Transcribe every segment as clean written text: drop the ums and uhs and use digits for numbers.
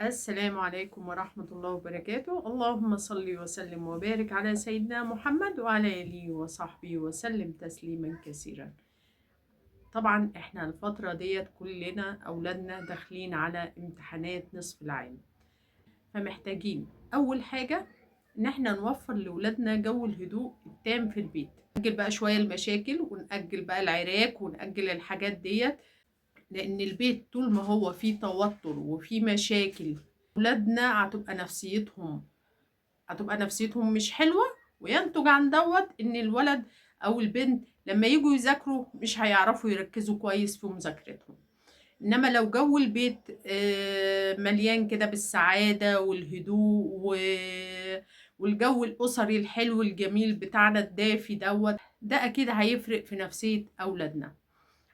السلام عليكم ورحمة الله وبركاته. اللهم صل وسلم وبارك على سيدنا محمد وعلى آله وصحبه وسلم تسليما كثيرا. طبعا احنا الفترة ديت كلنا أولادنا داخلين على امتحانات نصف العام، فمحتاجين أول حاجة إن احنا نوفر لأولادنا جو الهدوء التام في البيت. نأجل بقى شوية المشاكل ونأجل بقى العراك ونأجل الحاجات ديت، لأن البيت طول ما هو فيه توتر وفيه مشاكل ولادنا هتبقى نفسيتهم مش حلوة، وينتج عن دوت ان الولد او البنت لما يجوا يذاكروا مش هيعرفوا يركزوا كويس في مذاكرتهم. انما لو جو البيت مليان كده بالسعادة والهدوء والجو الاسري الحلو الجميل بتاعنا الدافي دوت، ده اكيد هيفرق في نفسية اولادنا،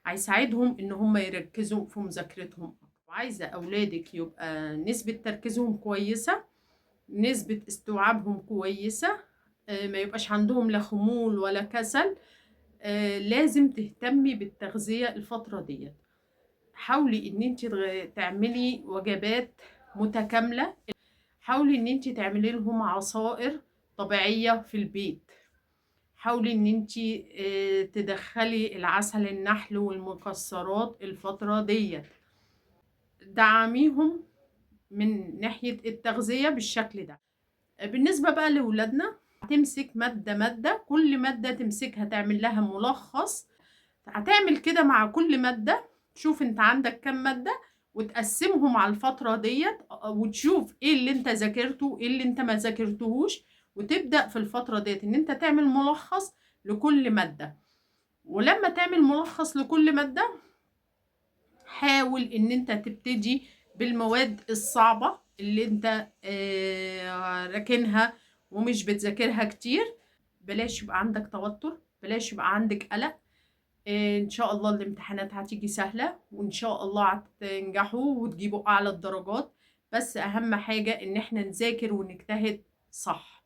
هيساعدهم ان هم يركزوا في مذاكرتهم. وعايزة اولادك يبقى نسبة تركيزهم كويسة، نسبة استيعابهم كويسة، ما يبقاش عندهم لا خمول ولا كسل. لازم تهتمي بالتغذية الفترة ديت. حاولي ان انت تعملي وجبات متكاملة. حاولي ان انت تعملي لهم عصائر طبيعية في البيت. حاولي ان انت تدخلي العسل النحل والمكسرات الفترة ديت. دعميهم من ناحية التغذية بالشكل ده. بالنسبة بقى لولادنا، هتمسك مادة كل مادة تمسكها تعمل لها ملخص. هتعمل كده مع كل مادة، شوف انت عندك كم مادة وتقسمهم على الفترة ديت، وتشوف ايه اللي انت ذاكرته ايه اللي انت ما ذاكرتهوش، وتبدأ في الفترة ديت ان انت تعمل ملخص لكل مادة. ولما تعمل ملخص لكل مادة، حاول ان انت تبتدي بالمواد الصعبة اللي انت راكنها ومش بتذاكرها كتير. بلاش يبقى عندك توتر، بلاش يبقى عندك قلق. ان شاء الله الامتحانات هتيجي سهلة، وان شاء الله هتنجحوا وتجيبوا اعلى الدرجات. بس اهم حاجة ان احنا نذاكر ونجتهد صح.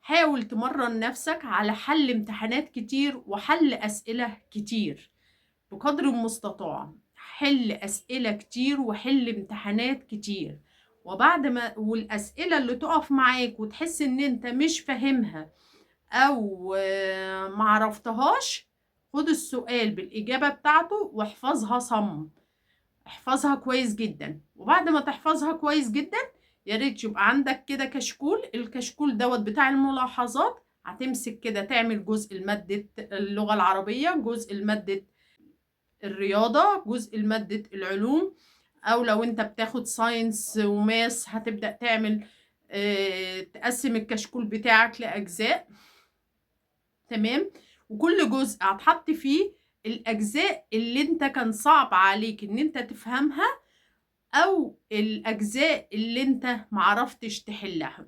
حاول تمرن نفسك على حل امتحانات كتير وحل اسئلة كتير بقدر المستطاع. حل أسئلة كتير وحل امتحانات كتير. وبعد ما والأسئلة اللي تقف معاك وتحس ان انت مش فاهمها او معرفتهاش، خد السؤال بالإجابة بتاعته واحفظها صم. احفظها كويس جدا، وبعد ما تحفظها كويس جدا يا ريت يبقى عندك كده كشكول. الكشكول دوت بتاع الملاحظات، هتمسك كده تعمل جزء لمادة اللغة العربية، جزء لمادة الرياضة، جزء لمادة العلوم. او لو انت بتاخد ساينس وماس هتبدأ تعمل تقسم الكشكول بتاعك لأجزاء. تمام. وكل جزء هتحط فيه الأجزاء اللي انت كان صعب عليك ان انت تفهمها، او الأجزاء اللي انت معرفتش تحلها.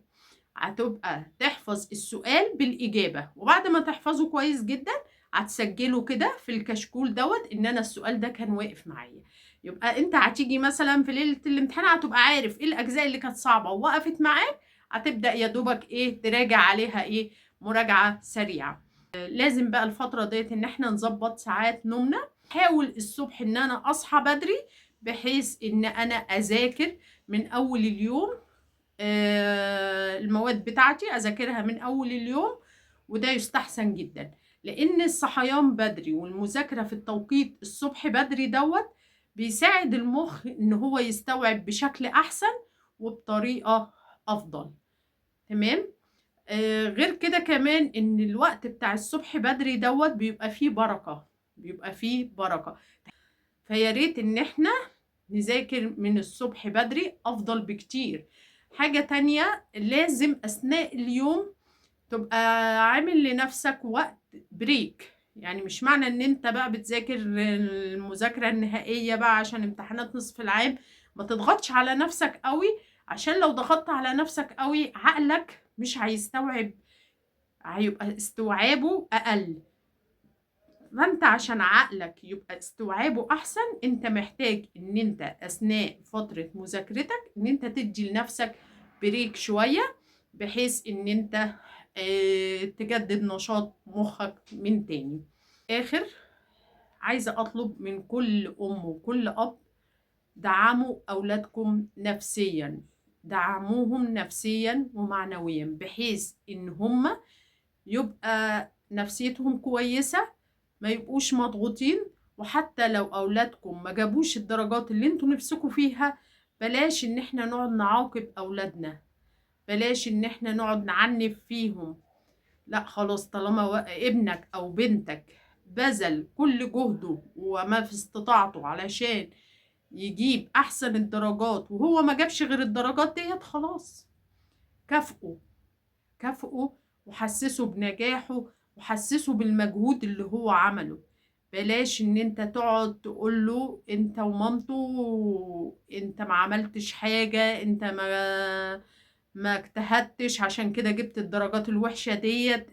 هتبقى تحفظ السؤال بالإجابة، وبعد ما تحفظه كويس جدا هتسجله كده في الكشكول دوت ان انا السؤال ده كان واقف معايا. يبقى انت هتيجي مثلا في ليلة الامتحان هتبقى عارف ايه الأجزاء اللي كانت صعبة ووقفت معاك. هتبدأ يا دوبك ايه تراجع عليها ايه مراجعة سريعة. لازم بقى الفترة ديت ان احنا نظبط ساعات نومنا. حاول الصبح ان انا اصحى بدري بحيث ان انا اذاكر من اول اليوم. المواد بتاعتي اذاكرها من اول اليوم، وده يستحسن جدا. لان الصحيان بدري والمذاكرة في التوقيت الصبح بدري دوت بيساعد المخ ان هو يستوعب بشكل احسن وبطريقة افضل. تمام. غير كده كمان ان الوقت بتاع الصبح بدري دوت بيبقى فيه بركة، بيبقى فيه بركة. فيا ريت ان احنا نذاكر من الصبح بدري افضل بكتير. حاجة تانية، لازم اثناء اليوم تبقى عامل لنفسك وقت بريك. يعني مش معنى ان انت بقى بتذاكر المذاكرة النهائية بقى عشان امتحانات نصف العام ما تضغطش على نفسك قوي، عشان لو ضغطت على نفسك قوي عقلك مش هيستوعب، هيبقى استوعابه اقل. فانت عشان عقلك يبقى استوعابه احسن، انت محتاج ان انت اثناء فترة مذاكرتك ان انت تدي لنفسك بريك شوية، بحيث ان انت تجدد نشاط مخك من تاني. اخر، عايزة اطلب من كل ام وكل اب دعموا أولادكم نفسيا، دعموهم نفسيا ومعنويا، بحيث إن هم يبقى نفسيتهم كويسة، ما يبقوش مضغوطين. وحتى لو أولادكم ما جابوش الدرجات اللي انتوا نفسكوا فيها، بلاش إن احنا نقعد نعاقب أولادنا، بلاش إن احنا نقعد نعنف فيهم. لا خلاص، طالما ابنك أو بنتك بذل كل جهده وما في استطاعته علشان يجيب أحسن الدرجات، وهو ما جابش غير الدرجات ديت، خلاص كافئه، كافئه وحسسه بنجاحه، وحسسه بالمجهود اللي هو عمله. بلاش ان انت تقعد تقول له انت ومامته انت ما عملتش حاجة، انت ما اجتهدتش عشان كده جبت الدرجات الوحشة ديت،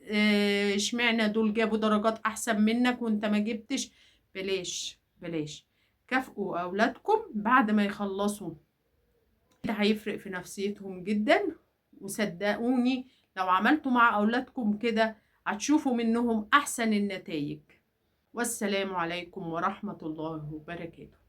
اشمعنى دول جابوا درجات احسن منك وانت ما جبتش. بلاش بلاش، كافئوا اولادكم بعد ما يخلصوا، ده هيفرق في نفسيتهم جدا. وصدقوني لو عملتوا مع أولادكم كده هتشوفوا منهم أحسن النتائج. والسلام عليكم ورحمة الله وبركاته.